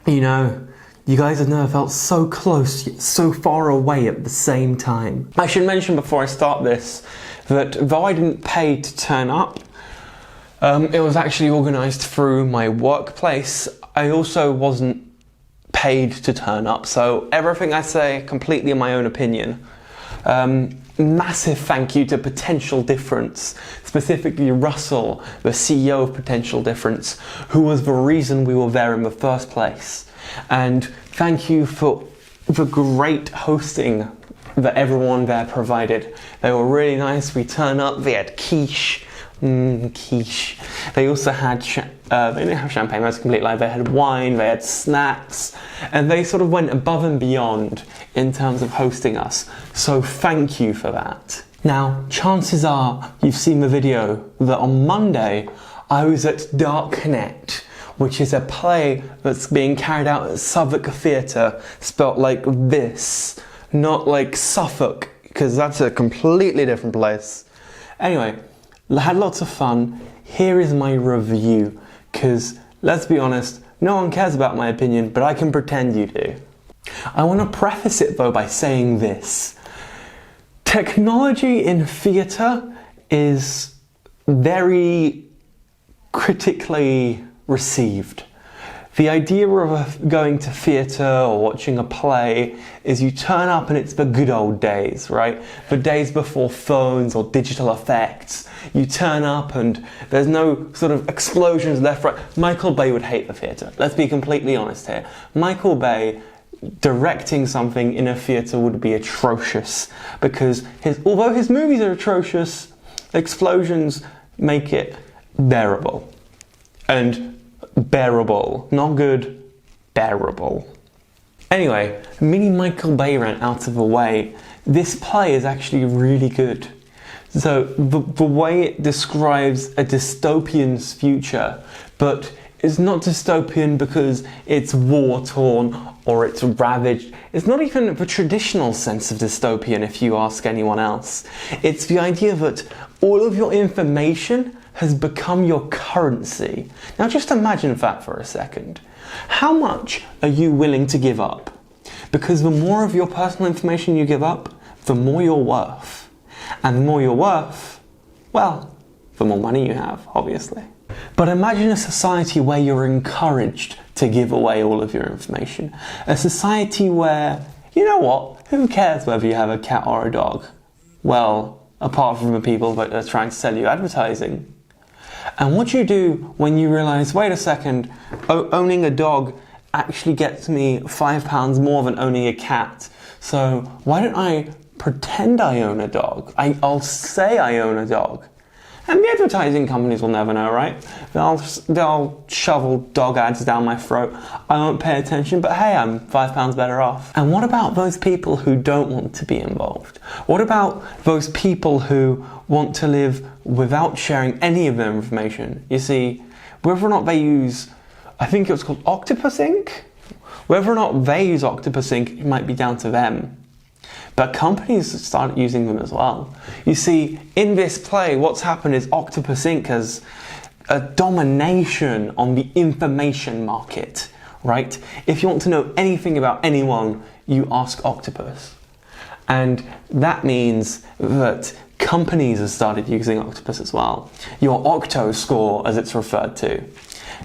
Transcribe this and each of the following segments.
You know, you guys have never felt so close yet so far away at the same time. I should mention before I start this that though I didn't pay to turn up, it was actually organised through my workplace. I also wasn't paid to turn up, so everything I say completely in my own opinion. Massive thank you to Potential Difference, specifically Russell, the CEO of Potential Difference, who was the reason we were there in the first place. And thank you for the great hosting that everyone there provided. They were really nice. We turned up, they had quiche. Quiche. They also had, they didn't have champagne, that's a complete lie. They had wine, they had snacks, and they sort of went above and beyond in terms of hosting us. So thank you for that. Now, chances are you've seen the video that on Monday I was at Darknet, which is a play that's being carried out at Southwark Theatre, spelt like this, not like Suffolk, because that's a completely different place. Anyway, I had lots of fun. Here is my review, because let's be honest, no one cares about my opinion, but I can pretend you do. I want to preface it though by saying this. Technology in theatre is very critically received. The idea of going to theatre or watching a play is you turn up and it's the good old days, right? The days before phones or digital effects. You turn up and there's no sort of explosions left, right. Michael Bay would hate the theatre. Let's be completely honest here. Michael Bay directing something in a theatre would be atrocious because although his movies are atrocious, explosions make it bearable. And bearable, not good, bearable. Anyway, mini Michael Bay rant out of the way, this play is actually really good. So the way it describes a dystopian future, but it's not dystopian because it's war-torn or it's ravaged. It's not even the traditional sense of dystopian if you ask anyone else. It's the idea that all of your information has become your currency. Now just imagine that for a second. How much are you willing to give up? Because the more of your personal information you give up, the more you're worth. And the more you're worth, well, the more money you have, obviously. But imagine a society where you're encouraged to give away all of your information. A society where, you know what, who cares whether you have a cat or a dog? Well, apart from the people that are trying to sell you advertising. And what do you do when you realise, wait a second, owning a dog actually gets me £5 more than owning a cat. So why don't I pretend I own a dog? I'll say I own a dog. And the advertising companies will never know, right? They'll shovel dog ads down my throat. I won't pay attention, but hey, I'm £5 better off. And what about those people who don't want to be involved? What about those people who want to live without sharing any of their information? You see, whether or not they use, I think it was called Octopus Ink? Whether or not they use Octopus Ink might be down to them. But companies started using them as well. You see, in this play, what's happened is Octopus Inc. has a domination on the information market, right? If you want to know anything about anyone, you ask Octopus. And that means that companies have started using Octopus as well. Your Octo score, as it's referred to.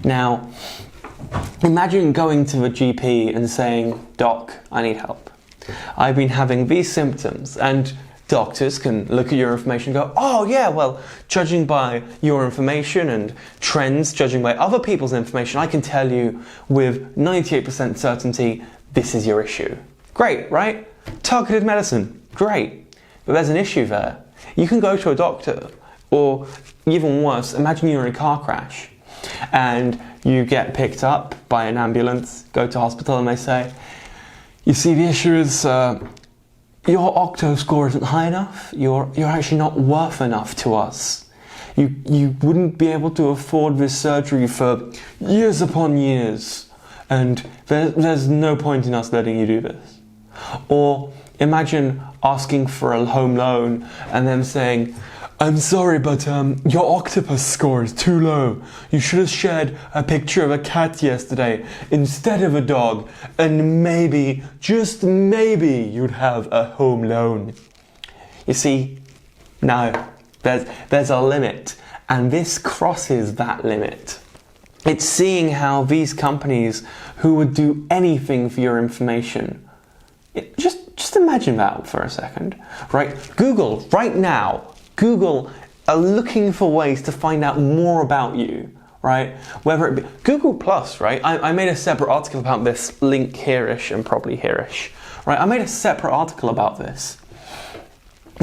Now, imagine going to the GP and saying, "Doc, I need help. I've been having these symptoms," and doctors can look at your information and go, "Oh yeah, well, judging by your information and trends, judging by other people's information, I can tell you with 98% certainty this is your issue." Great, right? Targeted medicine, great. But there's an issue there. You can go to a doctor, or even worse, imagine you're in a car crash and you get picked up by an ambulance, go to hospital, and they say, "You see, the issue is your Octo score isn't high enough. You're actually not worth enough to us. You wouldn't be able to afford this surgery for years upon years, and there's no point in us letting you do this." Or imagine asking for a home loan and them saying, I'm sorry, but your octopus score is too low. You should have shared a picture of a cat yesterday instead of a dog, and maybe, just maybe, you'd have a home loan. You see, no, there's a limit, and this crosses that limit. It's seeing how these companies who would do anything for your information. Just imagine that for a second, right? Google, right now, Google are looking for ways to find out more about you, right? Whether it be Google Plus, right? I made a separate article about this, link here-ish and probably here-ish, right? I made a separate article about this.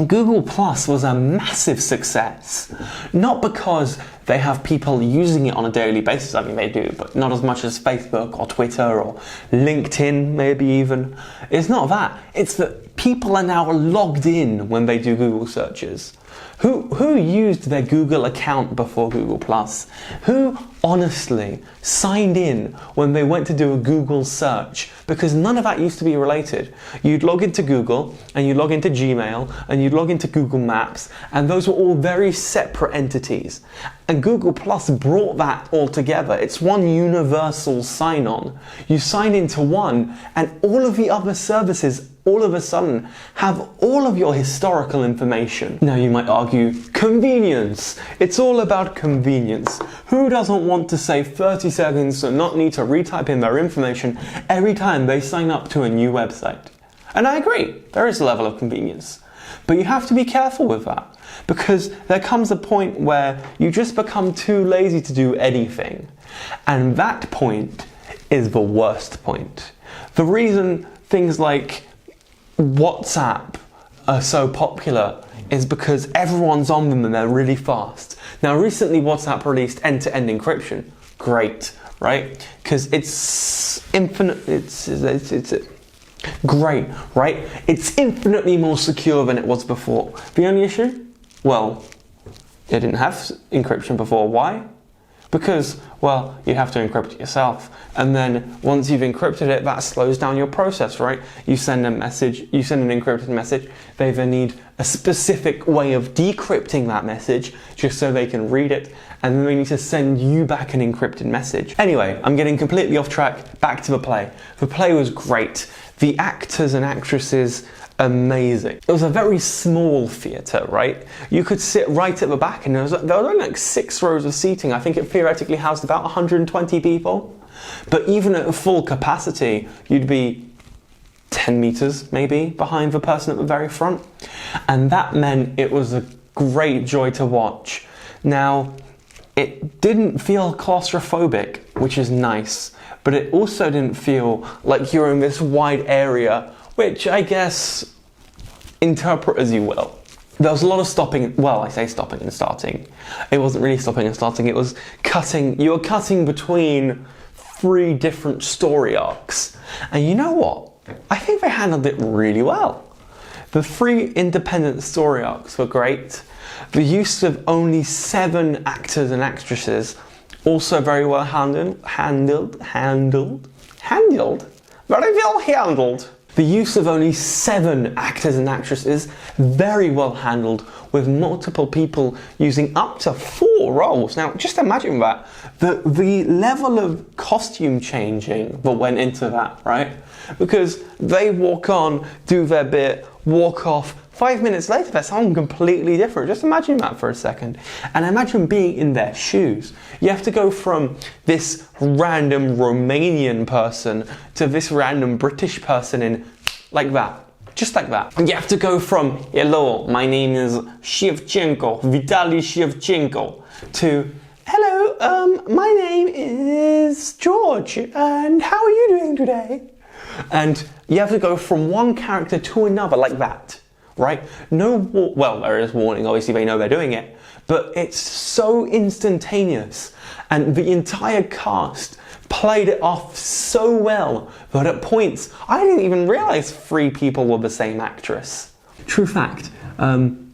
Google Plus was a massive success, not because they have people using it on a daily basis. I mean, they do, but not as much as Facebook or Twitter or LinkedIn, maybe even. It's not that. It's that people are now logged in when they do Google searches. Who used their Google account before Google Plus? Who honestly signed in when they went to do a Google search? Because none of that used to be related. You'd log into Google, and you'd log into Gmail, and you'd log into Google Maps, and those were all very separate entities. And Google Plus brought that all together. It's one universal sign-on. You sign into one, and all of the other services all of a sudden have all of your historical information. Now you might argue, convenience. It's all about convenience. Who doesn't want to save 30 seconds and not need to retype in their information every time they sign up to a new website? And I agree, there is a level of convenience. But you have to be careful with that, because there comes a point where you just become too lazy to do anything. And that point is the worst point. The reason things like WhatsApp are so popular is because everyone's on them and they're really fast. Now recently WhatsApp released end-to-end encryption. Great, right? Because it's infinite, it's great, right? It's infinitely more secure than it was before. The only issue? Well, it didn't have encryption before. Why? Because, well, you have to encrypt it yourself. And then once you've encrypted it, that slows down your process, right? You send a message, you send an encrypted message, they then need a specific way of decrypting that message just so they can read it, and then they need to send you back an encrypted message. Anyway, I'm getting completely off track, back to the play. The play was great. The actors and actresses, amazing. It was a very small theatre, right? You could sit right at the back, and there was only like 6 rows of seating. I think it theoretically housed about 120 people. But even at full capacity, you'd be 10 meters maybe behind the person at the very front. And that meant it was a great joy to watch. Now, it didn't feel claustrophobic, which is nice, but it also didn't feel like you're in this wide area, which I guess interpret as you will. There was a lot of stopping, well, I say stopping and starting. It wasn't really stopping and starting, it was cutting, you were cutting between 3 different story arcs. And you know what? I think they handled it really well. The 3 independent story arcs were great. The use of only 7 actors and actresses, also very well handled. Very well handled. The use of only 7 actors and actresses, very well handled, with multiple people using up to 4 roles. Now, just imagine that. The level of costume changing that went into that, right? Because they walk on, do their bit, walk off. 5 minutes later, they're someone completely different. Just imagine that for a second. And imagine being in their shoes. You have to go from this random Romanian person to this random British person in like that. Just like that. And you have to go from, hello, my name is Shevchenko, Vitaly Shevchenko, to, hello, my name is George, and how are you doing today? And you have to go from one character to another like that. Right? No, well, there is warning, obviously they know they're doing it, but it's so instantaneous, and the entire cast played it off so well that at points I didn't even realise 3 people were the same actress. True fact,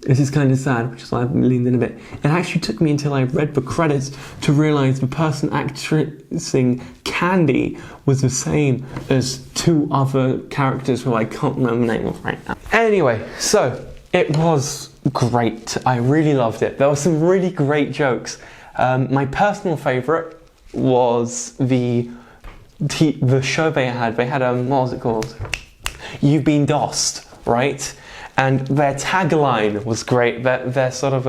this is kind of sad, which is why I've leaned in a bit. It actually took me until I read the credits to realise the person actressing Candy was the same as 2 other characters who I can't remember the name of right now. Anyway, so it was great. I really loved it. There were some really great jokes. My personal favourite was the show they had. They had what was it called? You've Been Dossed, right? And their tagline was great. Their sort of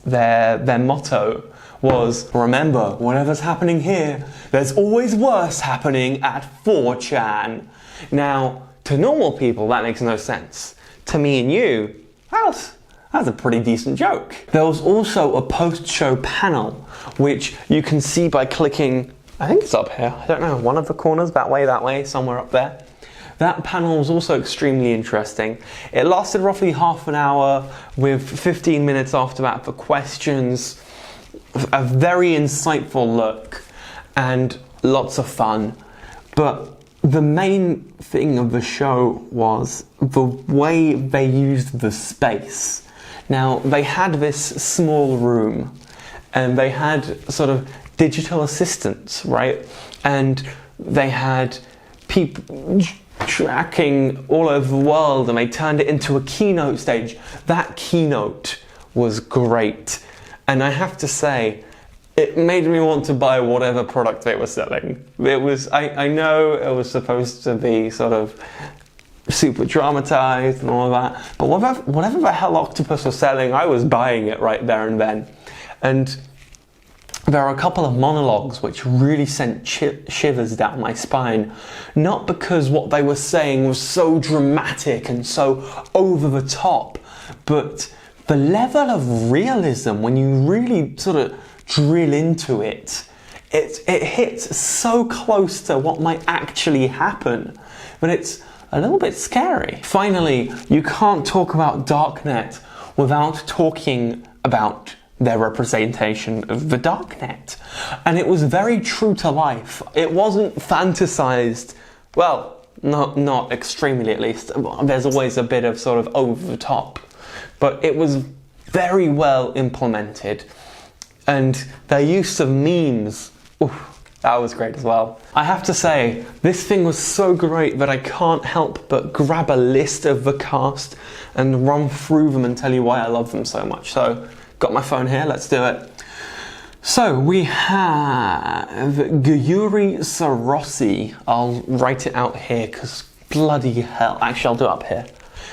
their motto was, remember, whatever's happening here, there's always worse happening at 4chan. Now, to normal people, that makes no sense. To me and you, that's a pretty decent joke. There was also a post-show panel, which you can see by clicking, I think it's up here, I don't know, one of the corners, that way, somewhere up there. That panel was also extremely interesting. It lasted roughly half an hour with 15 minutes after that for questions, a very insightful look and lots of fun. But the main thing of the show was the way they used the space. Now, they had this small room and they had sort of digital assistants, right? And they had people tracking all over the world and they turned it into a keynote stage. That keynote was great. And I have to say, it made me want to buy whatever product they were selling. It was, I know it was supposed to be sort of super dramatized and all of that, but whatever the hell Octopus was selling, I was buying it right there and then. And there are a couple of monologues which really sent shivers down my spine, not because what they were saying was so dramatic and so over the top, but the level of realism when you really sort of drill into it, it hits so close to what might actually happen, but it's a little bit scary. Finally, you can't talk about Darknet without talking about their representation of the Darknet. And it was very true to life. It wasn't fantasized, well, not extremely at least. There's always a bit of sort of over the top. But it was very well implemented. And their use of memes, that was great as well. I have to say, this thing was so great that I can't help but grab a list of the cast and run through them and tell you why I love them so much. So, got my phone here, let's do it. So, we have Gyuri Sarossy. I'll write it out here because bloody hell. Actually, I'll do it up here.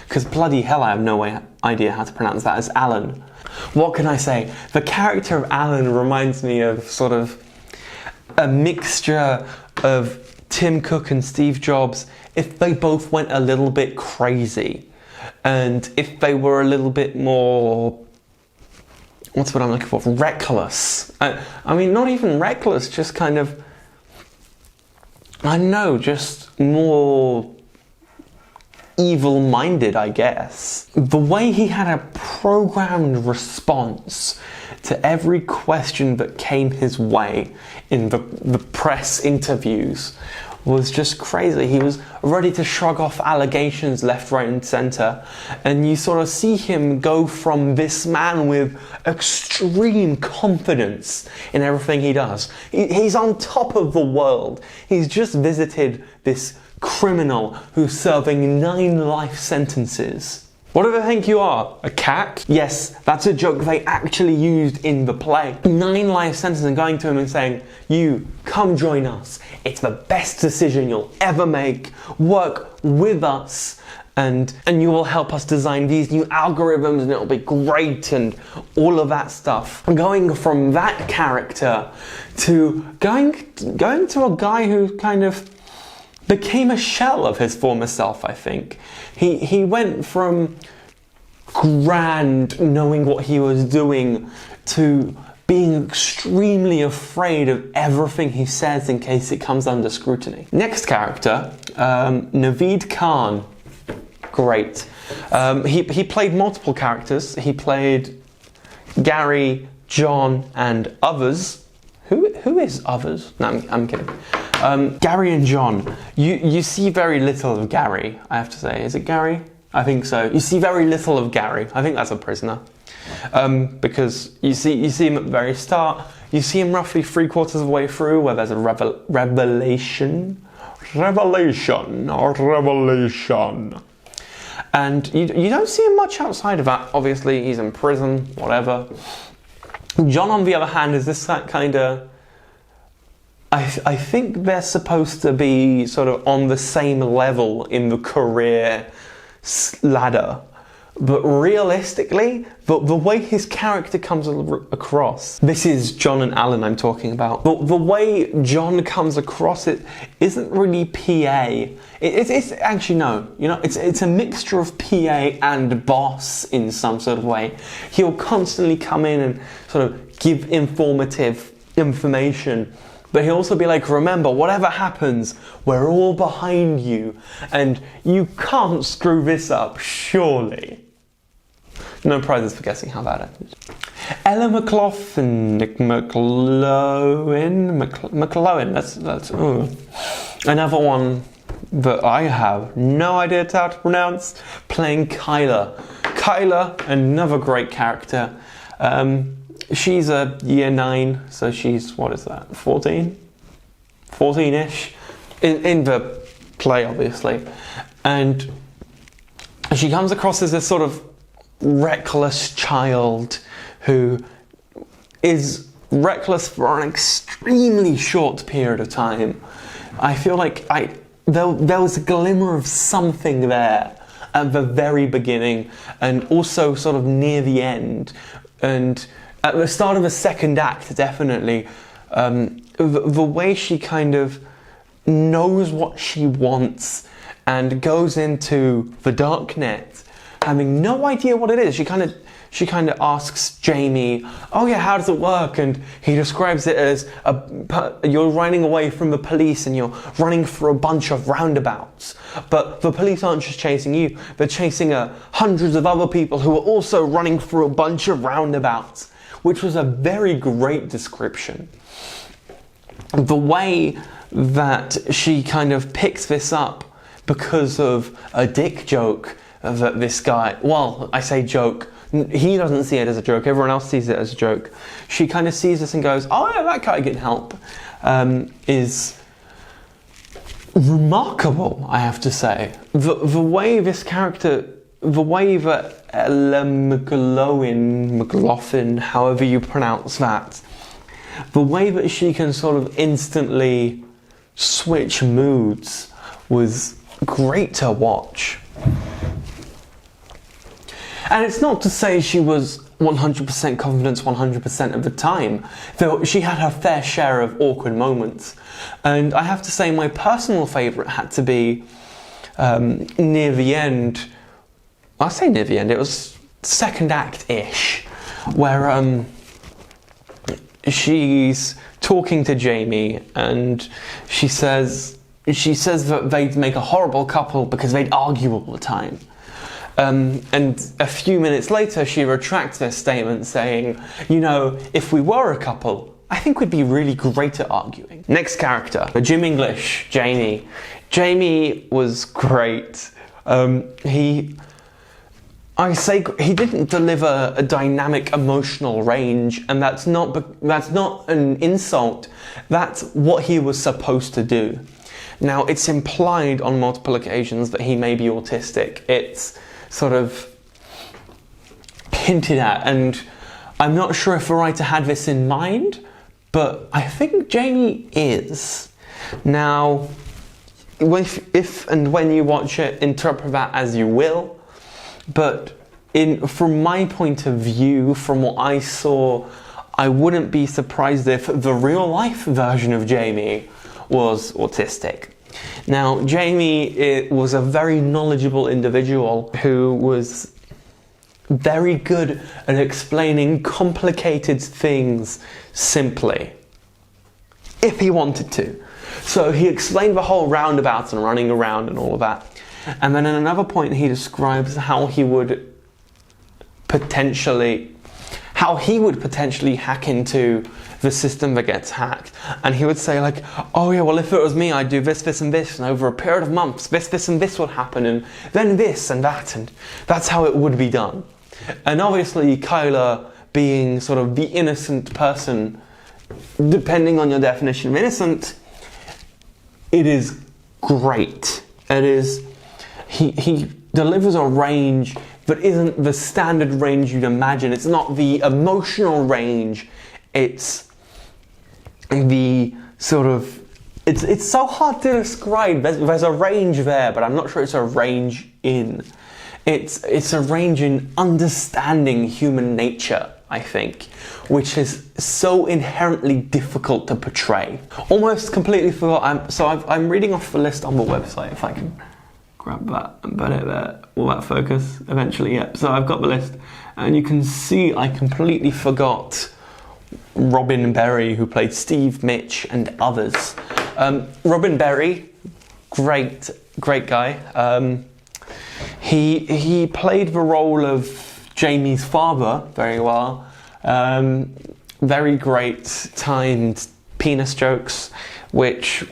Because bloody hell, I have no idea how to pronounce that as Alan. What can I say? The character of Alan reminds me of sort of a mixture of Tim Cook and Steve Jobs if they both went a little bit crazy and if they were a little bit more, what's what I'm looking for, reckless. I mean, not even reckless, just kind of, I don't know, just more evil-minded, I guess. The way he had a programmed response to every question that came his way in the press interviews was just crazy. He was ready to shrug off allegations left, right and centre, and you sort of see him go from this man with extreme confidence in everything he does. He's on top of the world. He's just visited this criminal who's serving 9 life sentences. What do they think you are? A cat? Yes, that's a joke they actually used in the play. 9 life sentences and going to him and saying, you, come join us. It's the best decision you'll ever make. Work with us and you will help us design these new algorithms and it'll be great and all of that stuff. Going from that character to going to a guy who kind of became a shell of his former self, I think. He went from grand, knowing what he was doing, to being extremely afraid of everything he says in case it comes under scrutiny. Next character, Naveed Khan. Great. He played multiple characters. He played Gary, John, and others. Who is others? No, I'm kidding. Gary and John. You see very little of Gary, I have to say. Is it Gary? I think so. You see very little of Gary. I think that's a prisoner. Because you see him at the very start. You see him roughly 3/4 of the way through where there's a revelation. And you don't see him much outside of that. Obviously, he's in prison, whatever. John, on the other hand, is this that kind of... I think they're supposed to be sort of on the same level in the career ladder. But realistically, the way his character comes across, this is John and Alan I'm talking about, but the way John comes across it isn't really PA. It's actually, no, you know, it's a mixture of PA and boss in some sort of way. He'll constantly come in and sort of give informative information, but he'll also be like, remember, whatever happens, we're all behind you, and you can't screw this up, surely. No prizes for guessing how bad it is. Ella McLoughlin, that's another one that I have no idea how to pronounce, playing Kyla. Kyla, another great character. She's a year 9, so she's, what is that, 14? 14-ish, in the play, obviously. And she comes across as this sort of reckless child who is reckless for an extremely short period of time. I feel like there was a glimmer of something there at the very beginning, and also sort of near the end, and at the start of the second act, definitely. The way she kind of knows what she wants and goes into the Darknet having no idea what it is. She kind of asks Jamie, oh yeah, how does it work? And he describes it as you're running away from the police and you're running through a bunch of roundabouts. But the police aren't just chasing you, they're chasing hundreds of other people who are also running through a bunch of roundabouts, which was a very great description. The way that she kind of picks this up because of a dick joke that this guy, well, I say joke, he doesn't see it as a joke, everyone else sees it as a joke. She kind of sees this and goes, oh yeah, that guy can help, is remarkable, I have to say. The way this character, the way that Ella McLoughlin, however you pronounce that, the way that she can sort of instantly switch moods was great to watch. And it's not to say she was 100% confident 100% of the time, though she had her fair share of awkward moments. And I have to say my personal favourite had to be near the end. I say near the end, it was second act-ish, where she's talking to Jamie and she says that they'd make a horrible couple because they'd argue all the time. And a few minutes later, she retracts their statement saying, you know, if we were a couple, I think we'd be really great at arguing. Next character, Jim English, Jamie. Jamie was great. He didn't deliver a dynamic emotional range, and that's not an insult. That's what he was supposed to do. Now, it's implied on multiple occasions that he may be autistic. It's sort of hinted at, and I'm not sure if the writer had this in mind, but I think Jamie is. Now, if and when you watch it, interpret that as you will, but from my point of view, from what I saw, I wouldn't be surprised if the real life version of Jamie was autistic. Now, Jamie was a very knowledgeable individual who was very good at explaining complicated things simply, if he wanted to. So he explained the whole roundabouts and running around and all of that. And then at another point he describes how he would potentially hack into the system that gets hacked. And he would say like, oh yeah, well if it was me, I'd do this, this and this, and over a period of months, this and this would happen, and then this and that, and that's how it would be done. And obviously Kyla, being sort of the innocent person, depending on your definition of innocent, it is great. It is, the delivers a range that isn't the standard range you'd imagine. It's not the emotional range, it's the sort of, it's so hard to describe. There's a range there, but I'm not sure it's a range in. It's a range in understanding human nature, I think, which is so inherently difficult to portray. Almost completely forgot. I'm reading off the list on the website. If I can grab that and put it there, will that focus eventually? Yeah. So I've got the list, and you can see I completely forgot Robin Berry, who played Steve, Mitch, and others. Robin Berry, great guy. He played the role of Jamie's father very well. Very great timed penis jokes, which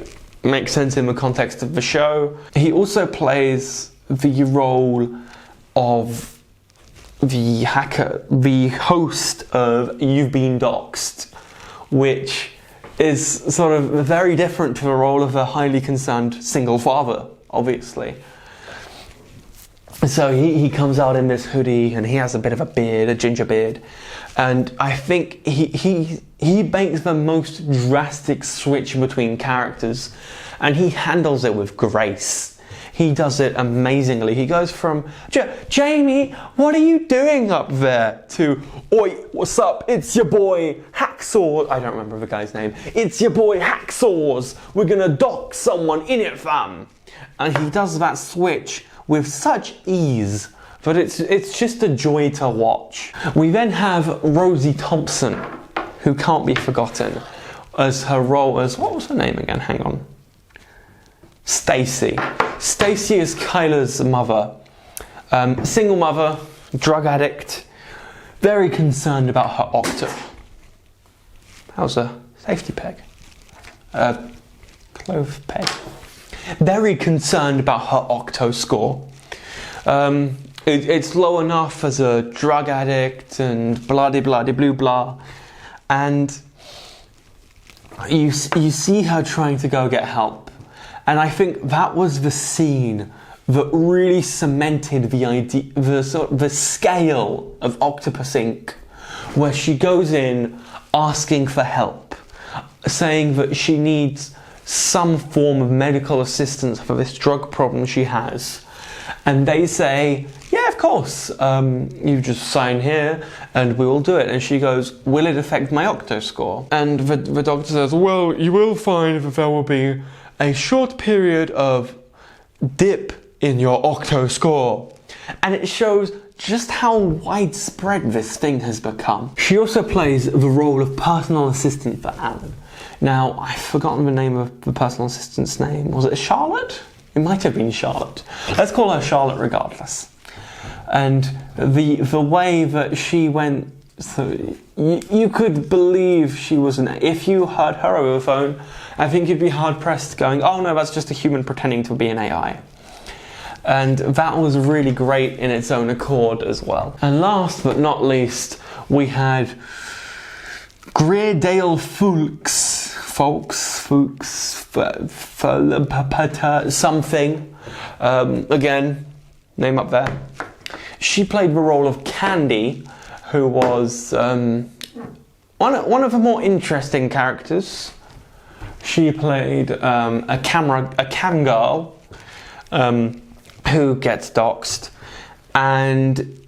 makes sense in the context of the show. He also plays the role of the hacker, the host of You've Been Doxxed, which is sort of very different to the role of a highly concerned single father, obviously. So he comes out in this hoodie, and he has a bit of a beard, a ginger beard, and I think he makes the most drastic switch between characters, and he handles it with grace. He does it amazingly. He goes from, Jamie, what are you doing up there? To, oi, what's up? It's your boy Hacksaw. I don't remember the guy's name. It's your boy Hacksaws. We're gonna dock someone in it, fam. And he does that switch with such ease that it's just a joy to watch. We then have Rosie Thomson, who can't be forgotten, as her role as, what was her name again? Hang on. Stacy. Stacy is Kyla's mother. Single mother, drug addict, very concerned about her octo. How's a safety peg? Clove peg. Very concerned about her octo score. It's low enough as a drug addict and blah-de-blah-de-blue-blah. And you see her trying to go get help. And I think that was the scene that really cemented the idea, the scale of Octopus Inc., where she goes in asking for help, saying that she needs some form of medical assistance for this drug problem she has. And they say, yeah, of course, you just sign here and we will do it. And she goes, will it affect my octo score? And the doctor says, well, you will find that there will be a short period of dip in your octo score. And it shows just how widespread this thing has become. She also plays the role of personal assistant for Alan. Now, I've forgotten the name of the personal assistant's name. Was it Charlotte? It might have been Charlotte. Let's call her Charlotte regardless. And the way that she went, so you could believe she was if you heard her over the phone, I think you'd be hard pressed going, oh no, that's just a human pretending to be an AI. And that was really great in its own accord as well. And last but not least, we had Greer Dale-Foulkes, something. Again, name up there. She played the role of Candy, who was one of the more interesting characters. She played a cam girl who gets doxxed, and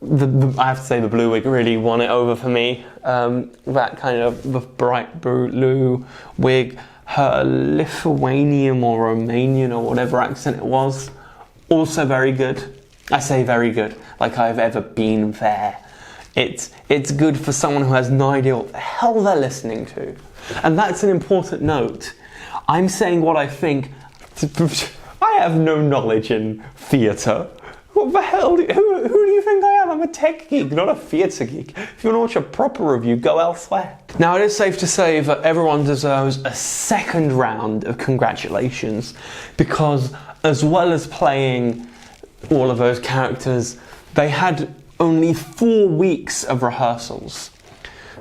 I have to say the blue wig really won it over for me. That kind of the bright blue wig, her Lithuanian or Romanian or whatever accent it was, also very good. I say very good, like I've ever been there. It's good for someone who has no idea what the hell they're listening to. And that's an important note. I'm saying what I think. I have no knowledge in theatre. What the hell? Who do you think I am? I'm a tech geek, not a theatre geek. If you want to watch a proper review, go elsewhere. Now, it is safe to say that everyone deserves a second round of congratulations, because as well as playing all of those characters, they had only 4 weeks of rehearsals.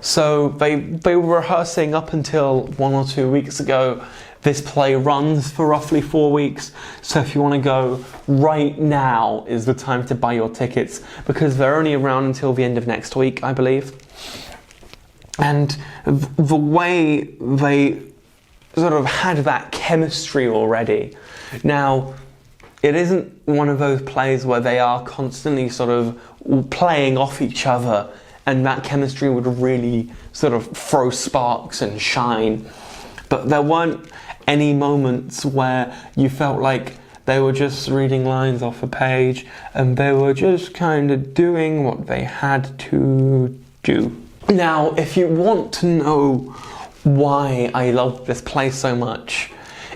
So they were rehearsing up until 1 or 2 weeks ago. This play runs for roughly 4 weeks, so if you want to go right now is the time to buy your tickets, because they're only around until the end of next week, I believe. And the way they sort of had that chemistry already. Now, it isn't one of those plays where they are constantly sort of playing off each other and that chemistry would really sort of throw sparks and shine. But there weren't any moments where you felt like they were just reading lines off a page and they were just kind of doing what they had to do. Now, if you want to know why I love this play so much,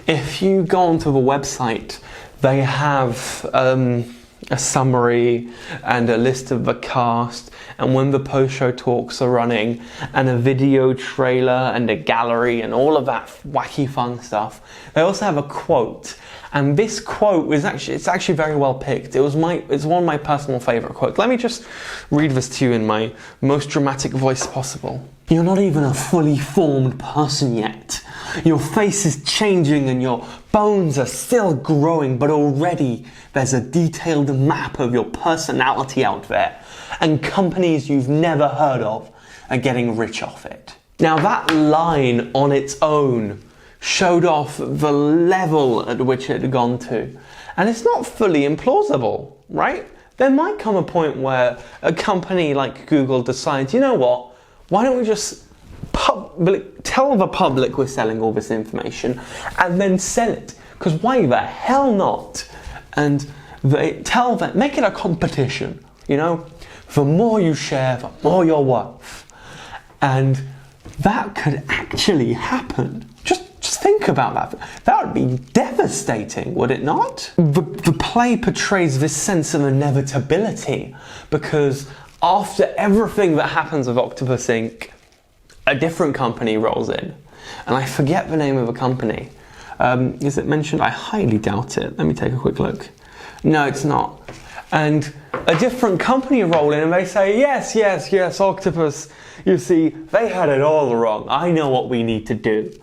if you go onto the website, they have a summary and a list of the cast and when the post-show talks are running and a video trailer and a gallery and all of that wacky fun stuff. They also have a quote, and this quote is actually very well picked. It's one of my personal favorite quotes. Let me just read this to you in my most dramatic voice possible. You're not even a fully formed person yet. Your face is changing and your bones are still growing, but already there's a detailed map of your personality out there, and companies you've never heard of are getting rich off it. Now that line on its own showed off the level at which it had gone to, and it's not fully implausible, right? There might come a point where a company like Google decides, you know what, why don't we just tell the public we're selling all this information and then sell it, because why the hell not? And they tell them, make it a competition, you know, the more you share, the more you're worth. And that could actually happen. Just think about that. That would be devastating, would it not? The play portrays this sense of inevitability, because after everything that happens with Octopus Inc., a different company rolls in. And I forget the name of the company. Is it mentioned? I highly doubt it. Let me take a quick look. No, it's not. And a different company roll in and they say, yes, Octopus, you see, they had it all wrong. I know what we need to do.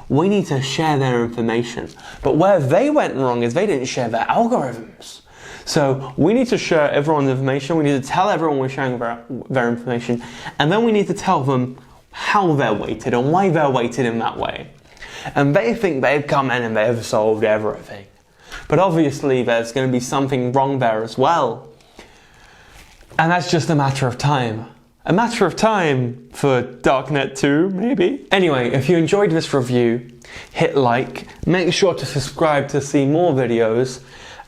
We need to share their information. But where they went wrong is they didn't share their algorithms. So we need to share everyone's information. We need to tell everyone we're sharing their information. And then we need to tell them how they're weighted and why they're weighted in that way. And they think they've come in and they've solved everything. But obviously there's going to be something wrong there as well. And that's just a matter of time. A matter of time for Darknet 2, maybe? Anyway, if you enjoyed this review, hit like, make sure to subscribe to see more videos,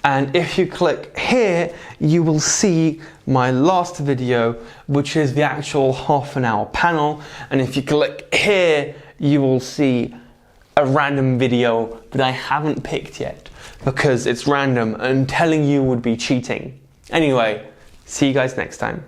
and if you click here, you will see my last video, which is the actual half-an-hour panel, and if you click here, you will see a random video that I haven't picked yet, because it's random and telling you would be cheating. Anyway, see you guys next time.